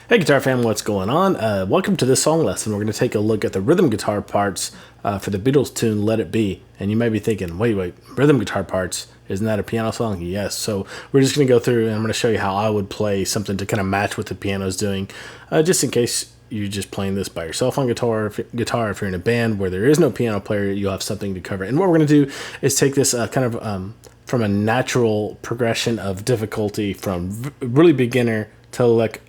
Hey Guitar Fam, what's going on? Welcome to this song lesson. We're going to take a look at the rhythm guitar parts for the Beatles tune Let It Be. And you may be thinking, wait, rhythm guitar parts, isn't that a piano song? Yes. So we're just going to go through and I'm going to show you how I would play something to kind of match what the piano's doing, just in case you're just playing this by yourself on guitar. If you're in a band where there is no piano player, you'll have something to cover. And what we're going to do is take this from a natural progression of difficulty from really beginner to like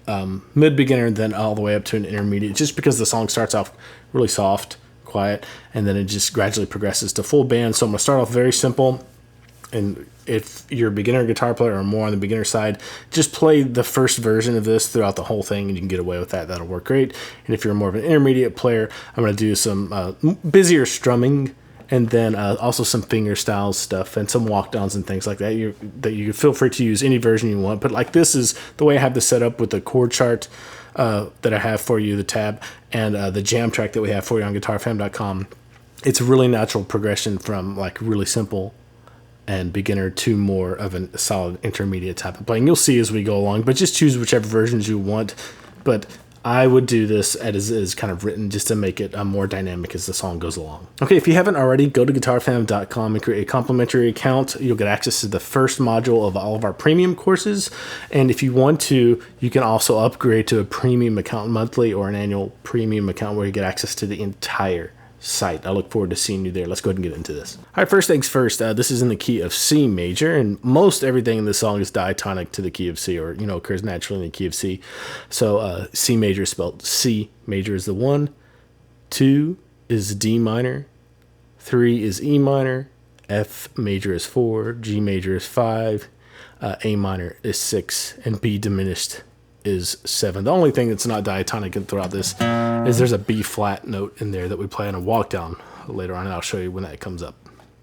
mid-beginner, then all the way up to an intermediate, just because the song starts off really soft, quiet, and then it just gradually progresses to full band. So I'm going to start off very simple, and if you're a beginner guitar player or more on the beginner side, just play the first version of this throughout the whole thing, and you can get away with that. That'll work great. And if you're more of an intermediate player, I'm going to do some busier strumming, and then also some fingerstyle stuff and some walk downs and things like that. You feel free to use any version you want, but like this is the way I have this set up with the chord chart that I have for you, the tab, and the jam track that we have for you on guitarfam.com. It's a really natural progression from like really simple and beginner to more of a solid intermediate type of playing. You'll see as we go along, but just choose whichever versions you want. But I would do this as is kind of written just to make it more dynamic as the song goes along. Okay, if you haven't already, go to guitarfam.com and create a complimentary account. You'll get access to the first module of all of our premium courses. And if you want to, you can also upgrade to a premium account monthly or an annual premium account where you get access to the entire site. I look forward to seeing you there. Let's go ahead and get into this. All right, first things first, this is in the key of C major, and most everything in this song is diatonic to the key of C, or occurs naturally in the key of C. So C major is spelled C major is the 1, 2 is D minor, 3 is E minor, F major is 4, G major is 5, A minor is 6, and B diminished is 7. The only thing that's not diatonic throughout this is there's a B flat note in there that we play on a walk down later on, and I'll show you when that comes up.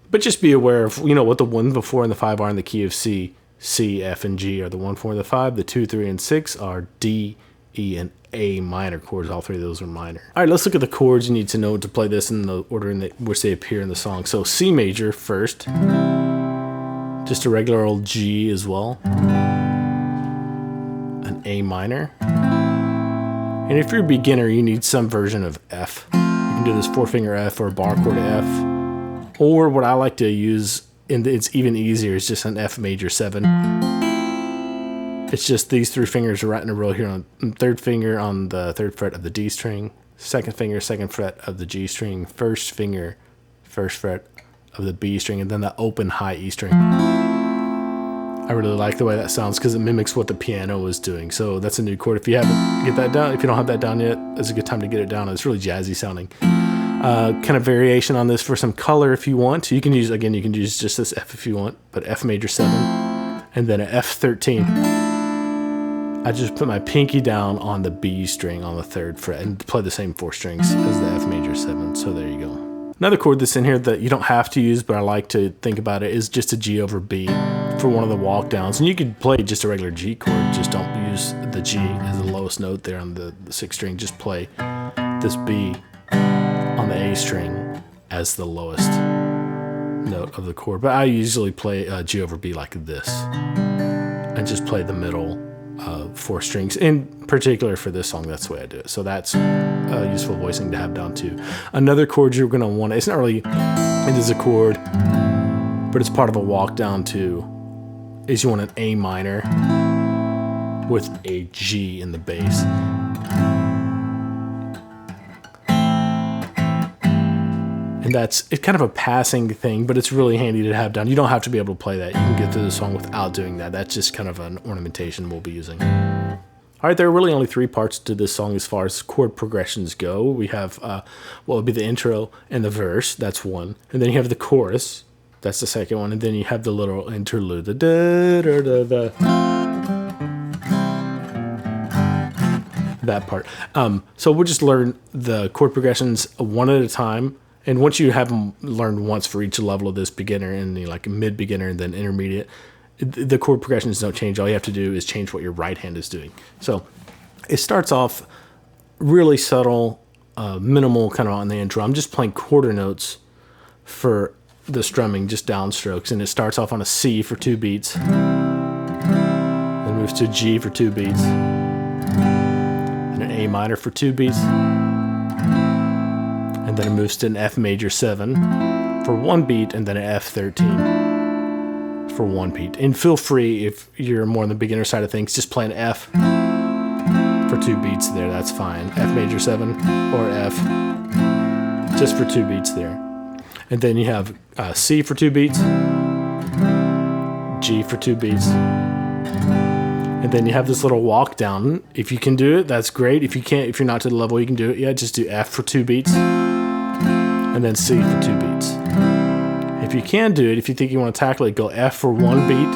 But just be aware of what the 1, the 4, and the 5 are in the key of C. C, F, and G are the 1, 4, and the 5. The 2, 3, and 6 are D, E, and A minor chords. All three of those are minor. All right, let's look at the chords. You need to know to play this in the order in which they appear in the song. So C major first, just a regular old G as well, an A minor, and if you're a beginner, you need some version of F. You can do this 4-finger F or a bar chord F, or what I like to use, and it's even easier, is just an F major 7. It's just these 3 fingers are right in a row here, on third finger on the 3rd fret of the D string, second finger 2nd fret of the G string, first finger 1st fret of the B string, and then the open high E string. I really like the way that sounds because it mimics what the piano is doing. So that's a new chord. If you haven't get that down, if you don't have that down yet, it's a good time to get it down. It's really jazzy sounding. Kind of variation on this for some color if you want. You can use just this F if you want, but F major 7 and then an F13. I just put my pinky down on the B string on the 3rd fret and play the same 4 strings as the F major 7. So there you go. Another chord that's in here that you don't have to use, but I like to think about it, is just a G over B for one of the walk downs. And you could play just a regular G chord, just don't use the G as the lowest note there on the 6th string. Just play this B on the A string as the lowest note of the chord. But I usually play G over B like this and just play the middle 4 strings. In particular for this song, that's the way I do it. So that's useful voicing to have down too. Another chord you're going to want, it is a chord, but it's part of a walk down too, is you want an A minor with a G in the bass. And it's kind of a passing thing, but it's really handy to have down. You don't have to be able to play that. You can get through the song without doing that. That's just kind of an ornamentation we'll be using. All right, there are really only 3 parts to this song as far as chord progressions go. We have what would be the intro and the verse. That's one. And then you have the chorus. That's the second one. And then you have the little interlude. The da-da-da-da. That part. So we'll just learn the chord progressions one at a time. And once you have them learned once for each level of this, beginner and like mid-beginner and then intermediate, the chord progressions don't change. All you have to do is change what your right hand is doing. So it starts off really subtle, minimal kind of on the intro. I'm just playing quarter notes for the strumming, just downstrokes. And it starts off on a C for 2 beats, then moves to G for 2 beats, A minor for 2 beats, and then it moves to an F major 7 for 1 beat, and then an F13 for 1 beat. And feel free, if you're more on the beginner side of things, just play an F for 2 beats there, that's fine. F major 7 or F just for 2 beats there. And then you have C for 2 beats, G for 2 beats, and then you have this little walk down. If you can do it, that's great. If you can't, if you're not to the level you can do it yet, just do F for 2 beats, and then C for 2 beats. If you can do it, if you think you want to tackle it, go F for 1 beat,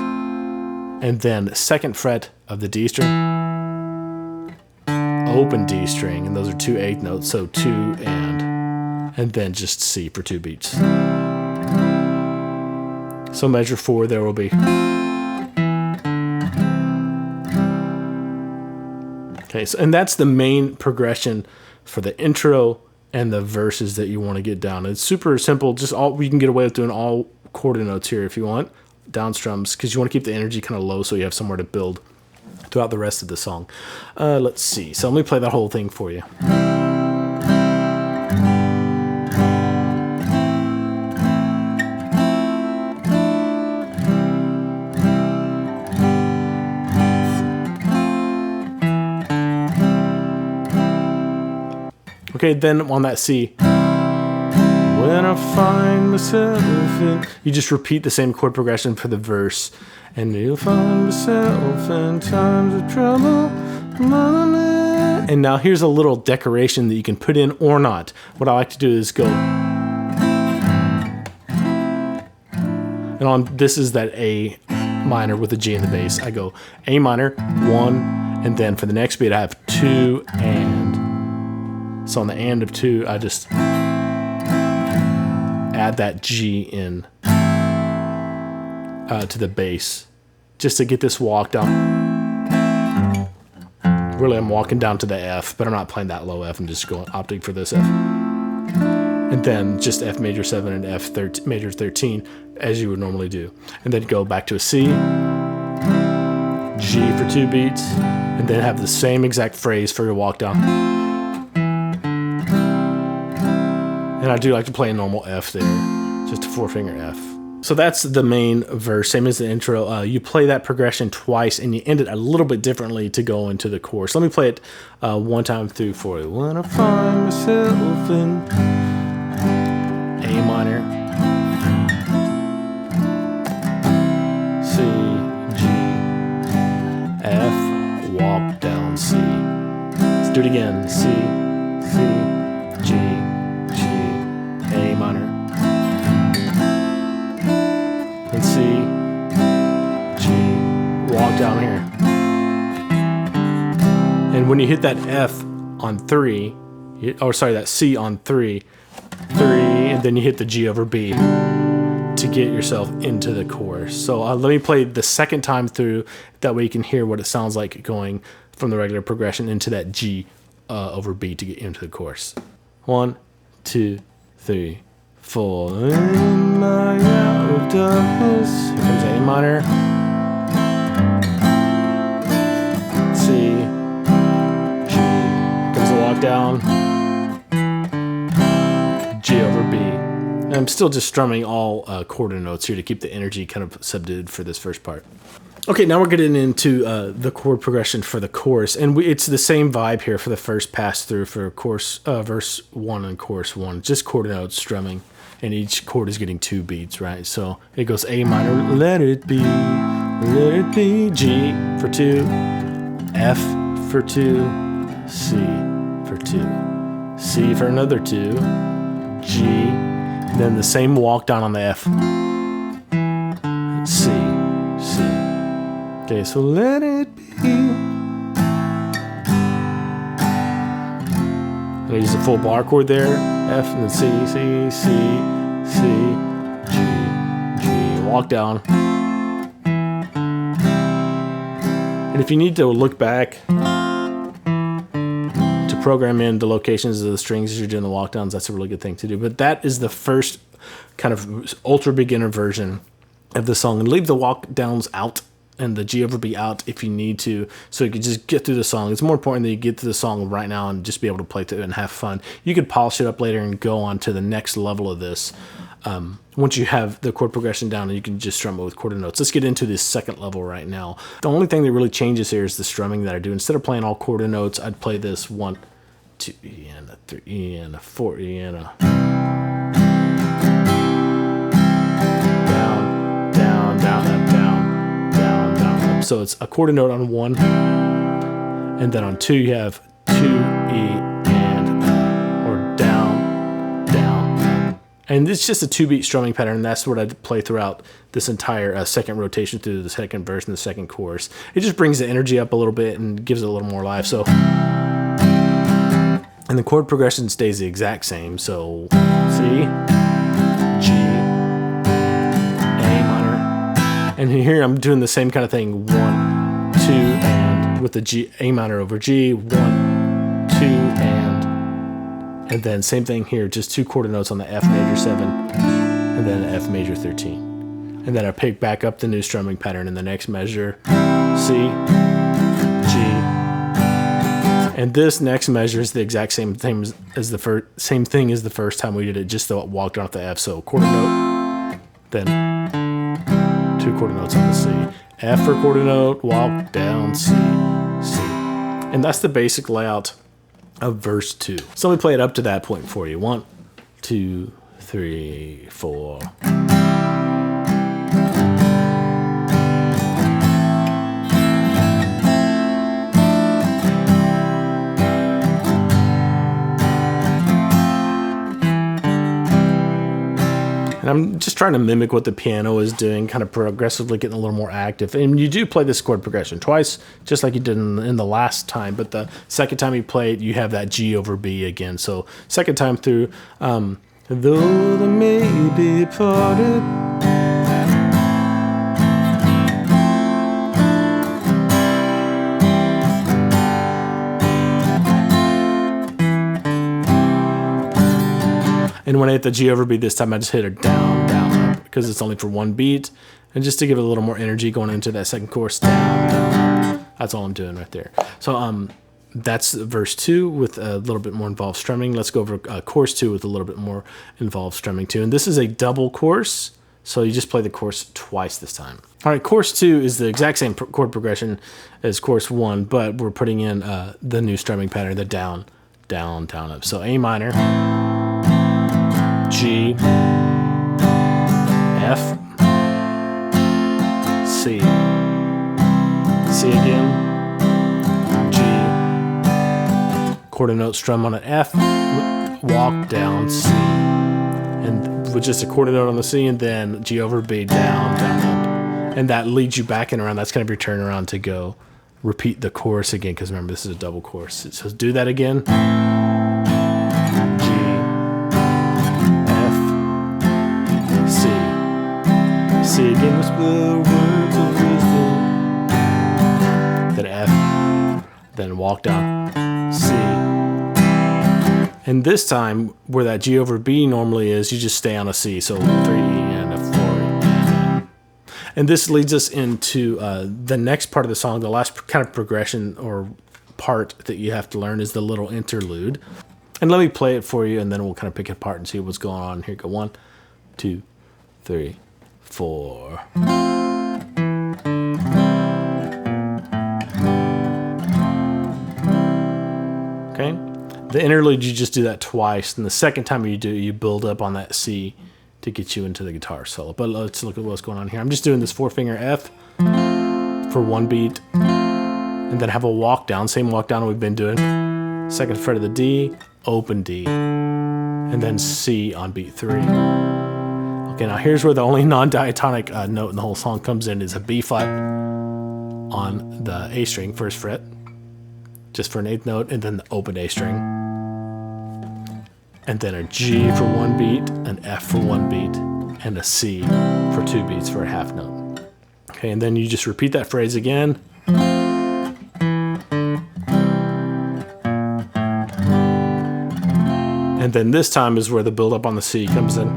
and then 2nd fret of the D string, open D string, and those are 2 8th notes, so 2 and then just C for 2 beats. So measure 4 there will be. Okay, so, and that's the main progression for the intro and the verses that you want to get down. It's super simple. Just all you can get away with doing all quarter notes here if you want, down strums, because you want to keep the energy kind of low so you have somewhere to build throughout the rest of the song. Let's see. So let me play that whole thing for you. Okay, then on that C, when I find myself in, you just repeat the same chord progression for the verse, and you'll find myself in times of trouble. And now here's a little decoration that you can put in or not. What I like to do is go, and on this is that A minor with a G in the bass. I go A minor, 1, and then for the next beat I have 2 and. So on the and of 2, I just add that G in to the bass, just to get this walk down. Really, I'm walking down to the F, but I'm not playing that low F. I'm just opting for this F. And then just F major 7 and F major 13, as you would normally do. And then go back to a C, G for 2 beats, and then have the same exact phrase for your walk down. And I do like to play a normal F there, just a 4-finger F. So that's the main verse, same as the intro. You play that progression twice, and you end it a little bit differently to go into the chorus. Let me play it one time through for you. When I find myself in A minor, C, G, F, walk down C. Let's do it again. C, G, A minor, and C, G, walk down here. And when you hit that F on 3, that C on 3, and then you hit the G over B to get yourself into the chorus. So let me play the second time through, that way you can hear what it sounds like going from the regular progression into that G over B to get into the chorus. 1, 2, 3, 4. In my hour of darkness. Here comes A minor, C, G. Here comes the walk down, G over B. And I'm still just strumming all quarter notes here to keep the energy kind of subdued for this first part. Okay, now we're getting into the chord progression for the chorus, and it's the same vibe here for the first pass through for verse 1 and chorus 1, just quarter notes strumming, and each chord is getting 2 beats, right? So it goes A minor, let it be, G for 2, F for 2, C for 2, C for another 2, G, then the same walk down on the F, C, C. Okay, so let it be. And I use a full bar chord there, F and then C, C, C, C, G, G, walk down. And if you need to look back to program in the locations of the strings as you're doing the walk downs, that's a really good thing to do. But that is the first kind of ultra beginner version of the song. And leave the walk downs out and the G over B out if you need to, so you can just get through the song. It's more important that you get through the song right now and just be able to play through it and have fun. You could polish it up later and go on to the next level of this. Once you have the chord progression down, and you can just strum it with quarter notes. Let's get into this second level right now. The only thing that really changes here is the strumming that I do. Instead of playing all quarter notes, I'd play this 1, 2 E and a 3 E and a 4 E and a down, down, down, up, down, down, down, up. So it's a quarter note on 1, and then on 2 you have 2 E and or down, down, up. And it's just a 2-beat strumming pattern. And that's what I play throughout this entire second rotation through the second verse and the second chorus. It just brings the energy up a little bit and gives it a little more life. So, and the chord progression stays the exact same. So C, G, A minor, and here I'm doing the same kind of thing. 1, 2, and with the G, A minor over G, 1, 2, and then same thing here, just 2 quarter notes on the F major 7, and then F major 13. And then I pick back up the new strumming pattern in the next measure, C, G, and this next measure is the exact same thing as the first time we did it, just though it walked off the F. So quarter note, then 2 quarter notes on the C, F for quarter note, walk down, C, C, and that's the basic layout of verse 2. So let me play it up to that point for you. 1, 2, 3, 4. And I'm just trying to mimic what the piano is doing, kind of progressively getting a little more active. And you do play this chord progression twice, just like you did in the last time. But the second time you play it, you have that G over B again. So second time through, though they may be parted. And when I hit the G over B this time, I just hit it down, down, up, because it's only for 1 beat. And just to give it a little more energy going into that second chorus, down, down, up. That's all I'm doing right there. So that's verse 2 with a little bit more involved strumming. Let's go over chorus 2 with a little bit more involved strumming too. And this is a double chorus, so you just play the chorus twice this time. All right, chorus 2 is the exact same chord progression as chorus 1, but we're putting in the new strumming pattern, the down, down, down, up. So A minor, G, F, C, C again, G, quarter note strum on an F, walk down C, and with just a quarter note on the C, and then G over B, down, down, up, and that leads you back and around. That's kind of your turnaround to go repeat the chorus again, because remember, this is a double chorus. So do that again. C again, whisper words of wisdom. Then F, then walk down, C. And this time, where that G over B normally is, you just stay on a C. So 3 E and a 4 E. And this leads us into the next part of the song. The last kind of progression or part that you have to learn is the little interlude. And let me play it for you, and then we'll kind of pick it apart and see what's going on. Here you go. 1, 2, 3, 4. Okay, the interlude, you just do that twice, and the second time you do it, you build up on that C to get you into the guitar solo. But let's look at what's going on here. I'm just doing this 4-finger F for 1 beat, and then have a walk down, same walk down we've been doing. Second fret of the D, open D, and then C on beat 3. Okay, now here's where the only non-diatonic note in the whole song comes in, is a B flat on the A string, first fret, just for an 8th note, and then the open A string. And then a G for 1 beat, an F for 1 beat, and a C for 2 beats for a half note. Okay, and then you just repeat that phrase again. And then this time is where the build up on the C comes in.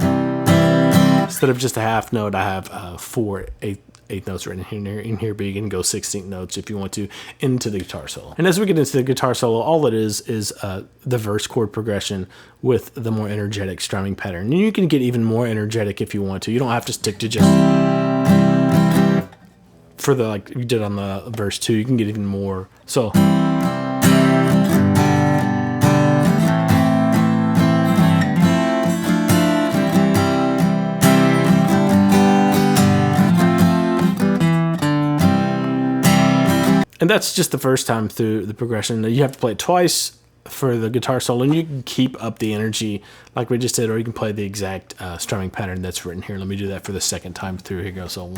Instead of just a half note, I have 4 8 eighth notes right in here, but you can go 16th notes if you want to into the guitar solo. And as we get into the guitar solo, all it is the verse chord progression with the more energetic strumming pattern. And you can get even more energetic if you want to. You don't have to stick to just for the like you did on the verse 2. You can get even more. So. And that's just the first time through the progression. You have to play it twice for the guitar solo, and you can keep up the energy like we just did, or you can play the exact strumming pattern that's written here. Let me do that for the second time through. Here you go. So.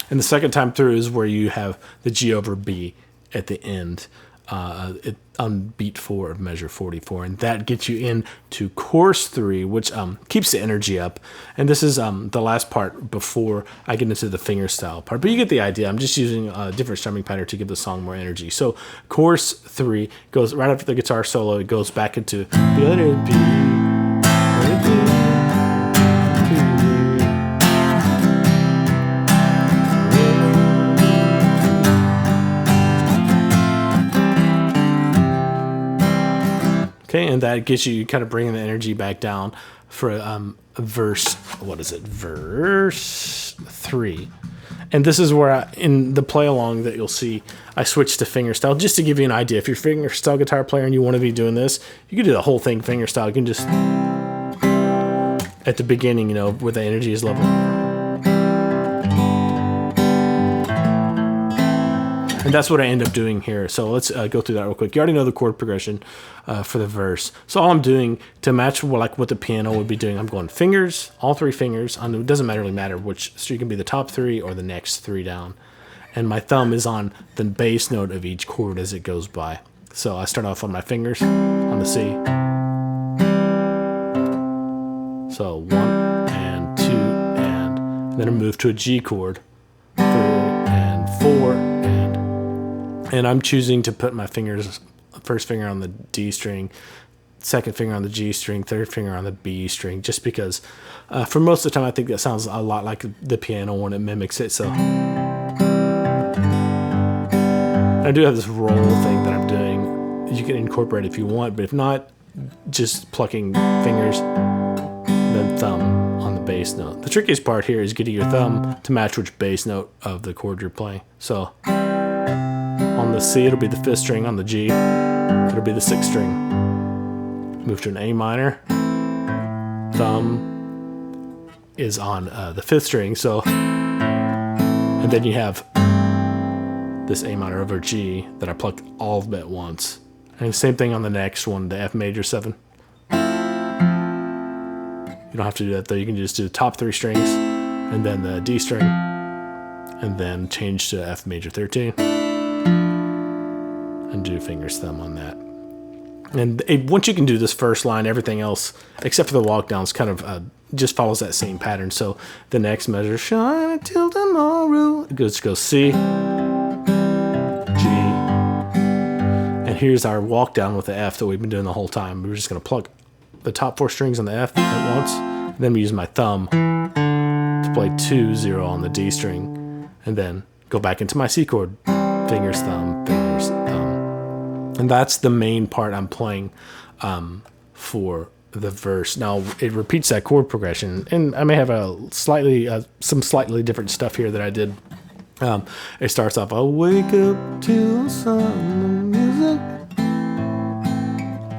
And the second time through is where you have the G over B at the end. On beat 4 of measure 44, and that gets you into chorus 3, which keeps the energy up. And this is the last part before I get into the fingerstyle part, but you get the idea. I'm just using a different strumming pattern to give the song more energy. So chorus 3 goes right after the guitar solo. It goes back into let it be, let it be. Okay, and that gets you kind of bringing the energy back down for verse, what is it, verse 3. And this is where in the play along that you'll see, I switched to fingerstyle just to give you an idea. If you're a fingerstyle guitar player and you want to be doing this, you can do the whole thing fingerstyle. You can just, at the beginning, where the energy is level. And that's what I end up doing here. So let's go through that real quick. You already know the chord progression for the verse. So all I'm doing to match what the piano would be doing, I'm going fingers, all 3 fingers. It doesn't really matter which, so you can be the top 3 or the next 3 down. And my thumb is on the bass note of each chord as it goes by. So I start off on my fingers on the C. So 1 and 2 and then I move to a G chord, 3 and 4. And I'm choosing to put my fingers, first finger on the D string, second finger on the G string, third finger on the B string, just because for most of the time I think that sounds a lot like the piano when it mimics it. So I do have this roll thing that I'm doing. You can incorporate it if you want, but if not, just plucking fingers, then thumb on the bass note. The trickiest part here is getting your thumb to match which bass note of the chord you're playing. So on the C, it'll be the 5th string. On the G, it'll be the 6th string. Move to an A minor. Thumb is on the 5th string. So, and then you have this A minor over G that I plucked all of it at once. And same thing on the next one, the F major 7. You don't have to do that though. You can just do the top 3 strings and then the D string, and then change to F major 13. And do fingers thumb on that. And once you can do this first line, everything else, except for the walk downs, kind of just follows that same pattern. So the next measure, shine until tomorrow, it goes C, G, and here's our walk down with the F that we've been doing the whole time. We're just going to pluck the top 4 strings on the F at once, and then we use my thumb to play 2, 0 on the D string, and then go back into my C chord, fingers, thumb, fingers, thumb. And that's the main part I'm playing for the verse. Now, it repeats that chord progression, and I may have some slightly different stuff here that I did. It starts off, I'll wake up to some music.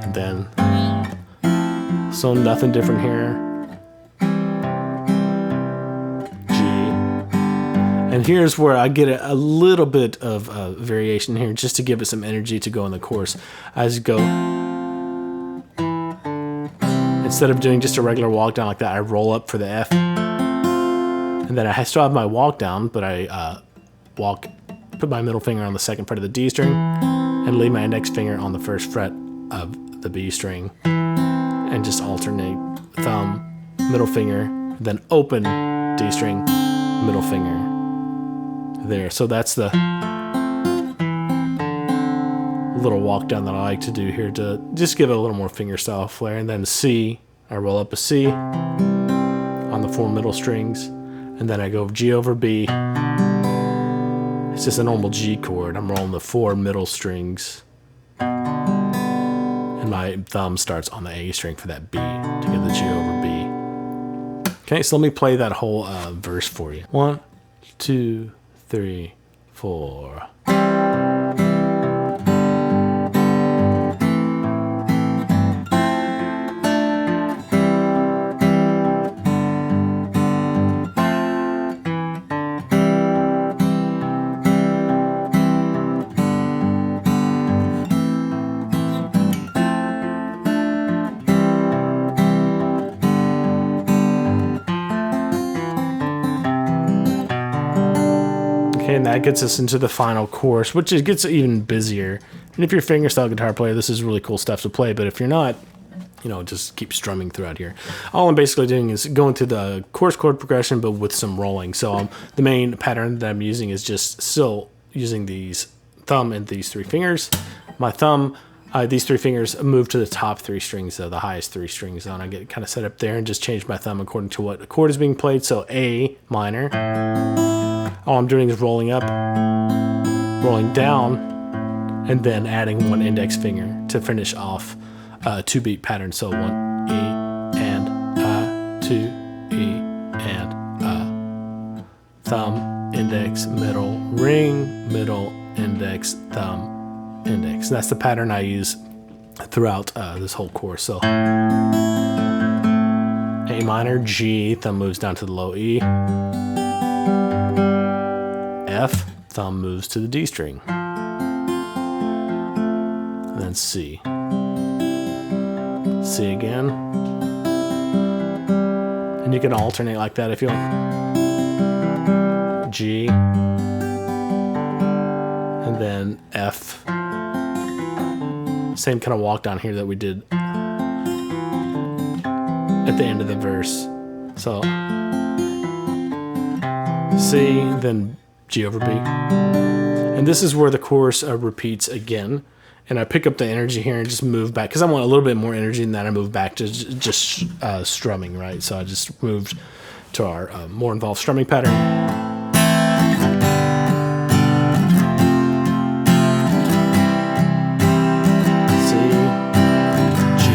And then, so nothing different here. And here's where I get a little bit of variation here, just to give it some energy to go in the chorus. As you go, instead of doing just a regular walk down like that, I roll up for the F. And then I still have my walk down, but I put my middle finger on the 2nd fret of the D string, and leave my index finger on the 1st fret of the B string, and just alternate thumb, middle finger, then open D string, middle finger, there. So that's the little walk down that I like to do here to just give it a little more fingerstyle flair. And then C, I roll up a C on the 4 middle strings, and then I go G over B. It's just a normal G chord. I'm rolling the 4 middle strings, and my thumb starts on the A string for that B to get the G over B. Okay, so let me play that whole verse for you. 1, 2, 3, 4. Okay, and that gets us into the final chorus, which it gets even busier. And if you're a fingerstyle guitar player, this is really cool stuff to play. But if you're not, you know, just keep strumming throughout here. All I'm basically doing is going through the chorus chord progression, but with some rolling. So the main pattern that I'm using is just still using these thumb and these 3 fingers. My thumb, these 3 fingers move to the top 3 strings, though, the highest 3 strings. And I get kind of set up there and just change my thumb according to what chord is being played. So A minor. All I'm doing is rolling up, rolling down, and then adding 1 index finger to finish off a 2-beat pattern. So 1 E and 2 E and thumb, index, middle, ring, middle, index, thumb, index. That's the pattern I use throughout this whole course. So A minor, G, thumb moves down to the low E. F, thumb moves to the D string. And then C. C again. And you can alternate like that if you want. G. And then F. Same kind of walk down here that we did at the end of the verse. So C, then G over B. And this is where the chorus repeats again. And I pick up the energy here and just move back, because I want a little bit more energy, and then I move back to just strumming, right? So I just moved to our more involved strumming pattern. C, G,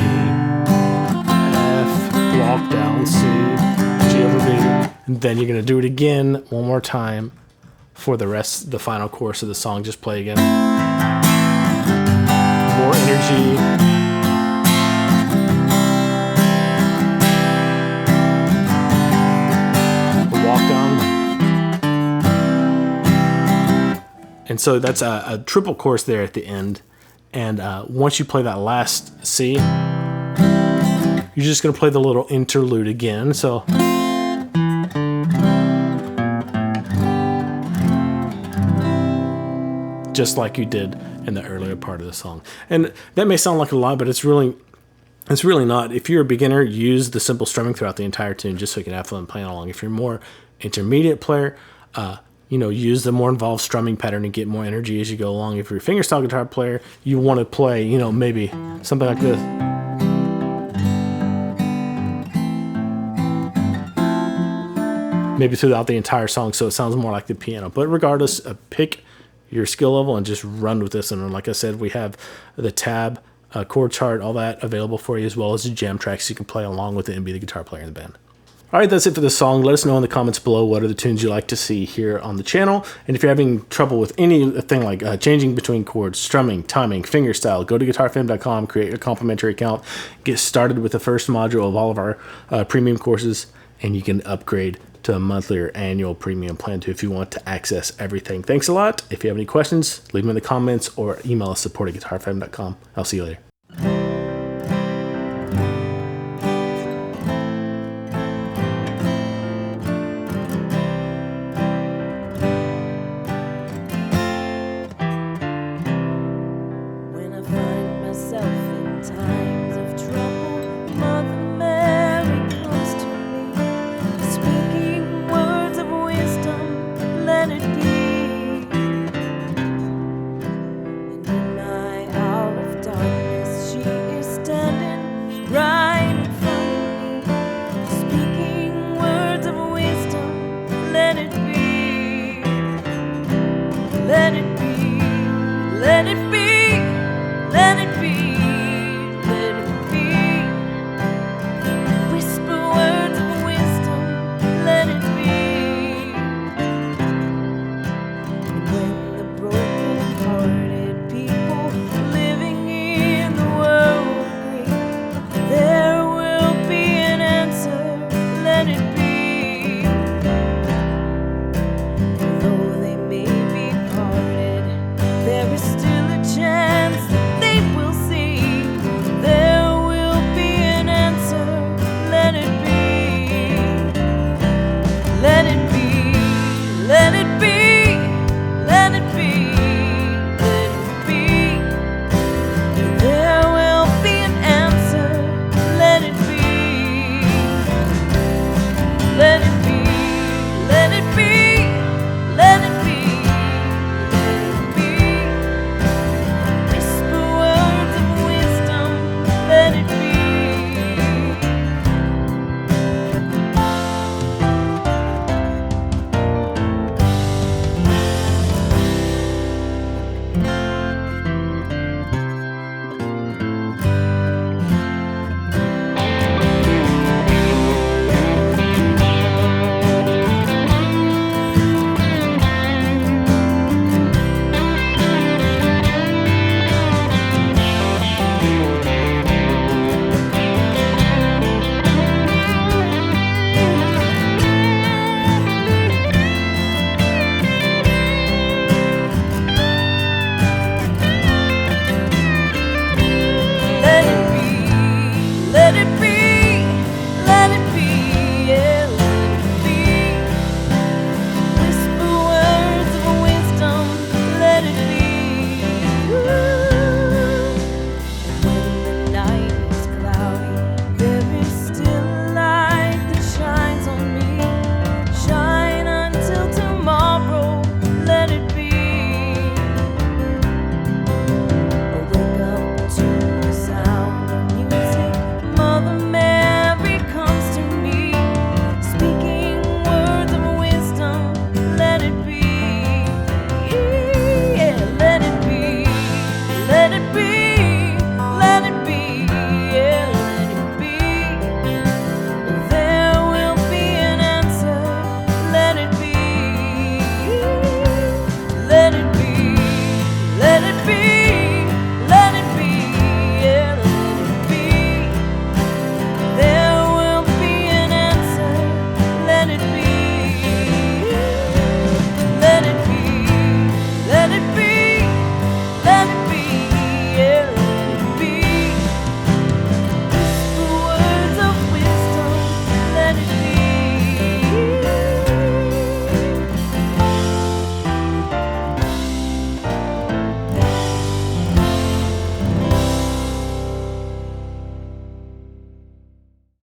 F, walk down, C, G over B. And then you're going to do it again one more time for the final chorus of the song. Just play again. More energy. Walk down. And so that's a triple chorus there at the end. And once you play that last C, you're just going to play the little interlude again. So just like you did in the earlier part of the song. And that may sound like a lot, but it's really not. If you're a beginner, use the simple strumming throughout the entire tune just so you can have fun playing along. If you're a more intermediate player, use the more involved strumming pattern and get more energy as you go along. If you're a fingerstyle guitar player, you want to play, maybe something like this. Maybe throughout the entire song, so it sounds more like the piano. But regardless, pick your skill level and just run with this. And like I said, we have the tab, chord chart, all that available for you, as well as the jam tracks you can play along with it and be the guitar player in the band. All right, that's it for this song. Let us know in the comments below what are the tunes you like to see here on the channel. And if you're having trouble with anything like changing between chords, strumming, timing, fingerstyle, go to guitarfam.com, create a complimentary account, get started with the first module of all of our premium courses, and you can upgrade to a monthly or annual premium plan too if you want to access everything. Thanks a lot. If you have any questions, leave them in the comments or email us support@guitarfam.com. I'll see you later.